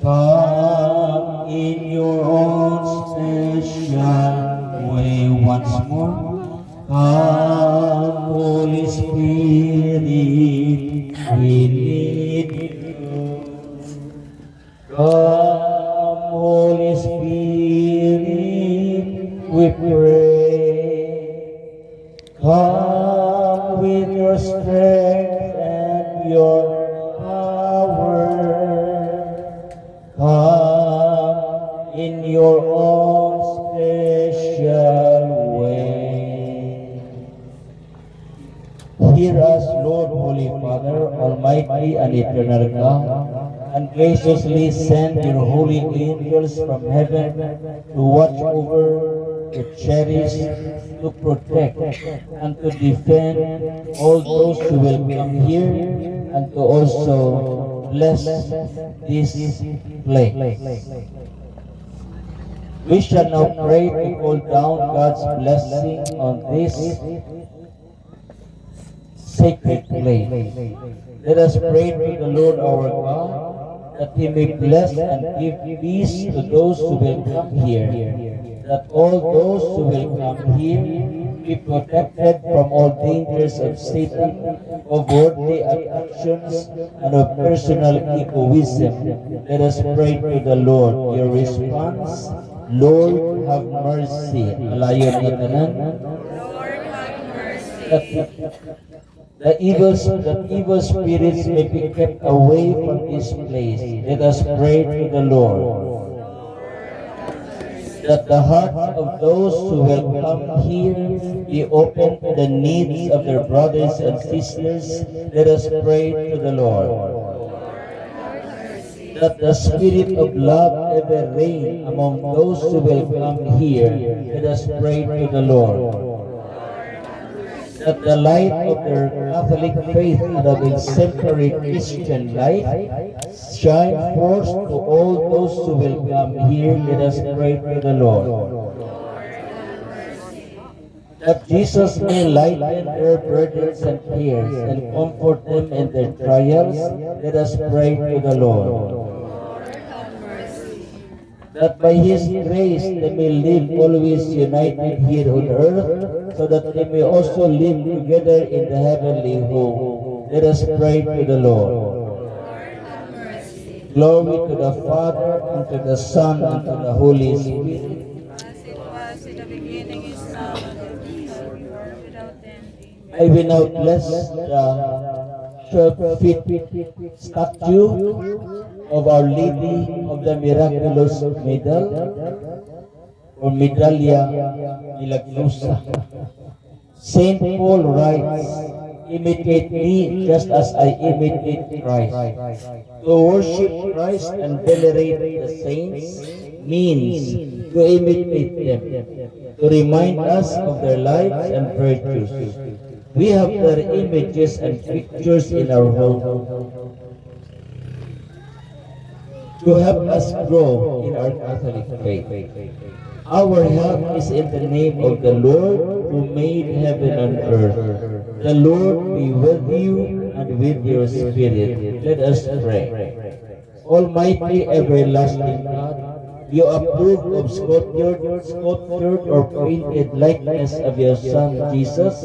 Come in your own special way once more. Come, Holy Spirit, we need you. Come, Holy Spirit, we pray. Come with your strength and your power. Come in your own special way. Hear us, Lord, Holy Father, Almighty and Eternal God, and graciously send your holy angels from heaven to watch over, to cherish, to protect, and to defend all those who will come here, and to also bless this place. We shall now pray to call down God's blessing on this sacred place. Let us pray to the Lord our God that He may bless and give peace to those who will come here, that all those who will come here be protected from all dangers of Satan, of worldly attractions, and of personal egoism. Let us pray to the Lord. Your response, Lord, have mercy. Alayon na tanan. Lord, have mercy. That evil spirits may be kept away from this place. Let us pray to the Lord. That the hearts of those who will come here be open to the needs of their brothers and sisters. Let us pray to the Lord. That the spirit of love ever reign among those who will come here. Let us pray to the Lord. That the light of their Catholic faith and of exemplary Christian life shine forth to all those who will come here. Let us pray to the Lord. That Jesus may lighten their burdens and fears and comfort them in their trials. Let us pray to the Lord. That by His grace they may live always united here on earth, so that they may also live together in the heavenly home. Let us pray to the Lord. Glory to the Father, and to the Son, and to the Holy Spirit. As it was in the beginning, is now, and will be forever, without end. I will now bless the 12-feet statue of Our Lady of the Miraculous Medal, or Medalia Milagrosa. Saint Paul writes, imitate me just as I imitate Christ. To worship Christ and venerate the saints means to imitate them, to remind us of their lives and virtues. We have their images and pictures in our home to help us grow in our Catholic faith. Our help is in the name of the Lord who made heaven and earth. The Lord be with you and with your spirit. Let us pray. Almighty everlasting God, you approve of sculptured or painted likeness of your Son Jesus,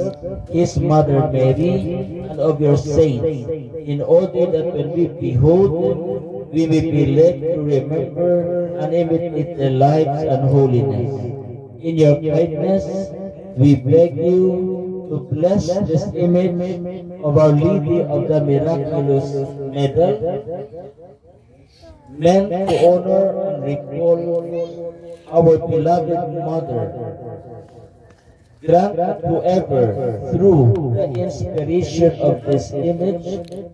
His Mother Mary, and of your saints, in order that when we behold them, we may be led to remember and imitate their lives and holiness. In your kindness, we beg you to bless this image of Our Lady of the Miraculous Medal, meant to honor and recall our beloved Mother. Grant that whoever, through the inspiration of this image,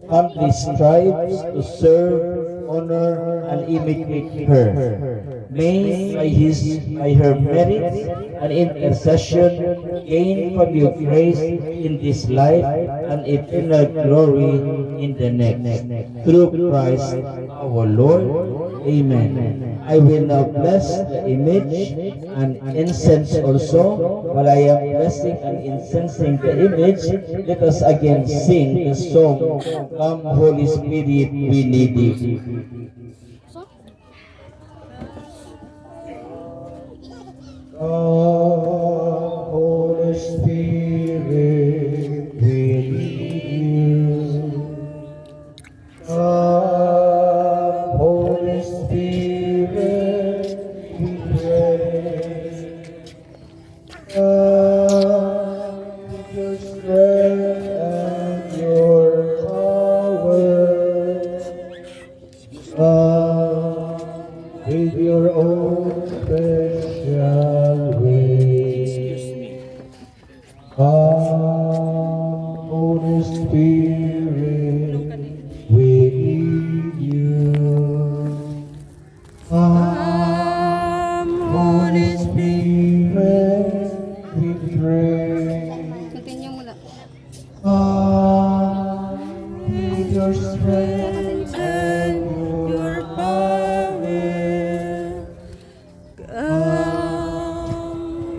humbly strives to serve, honor, and imitate her, may by her merits and intercession gain from your grace in this life and eternal glory in the next. Through Christ our Lord. Amen. I will now bless the image and incense also. While I am blessing and incensing the image, let us again sing the song, Come Holy Spirit, we need thee. Holy Spirit, we need you. Holy Spirit, we pray. With your strength and your power, with your own special way. Holy Spirit, we need you. Holy Spirit, we pray. Continue muna. With your strength and your power,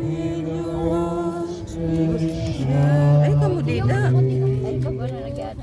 with your own special Ay, kamu dida. Ay, ikaw ba na nagyan?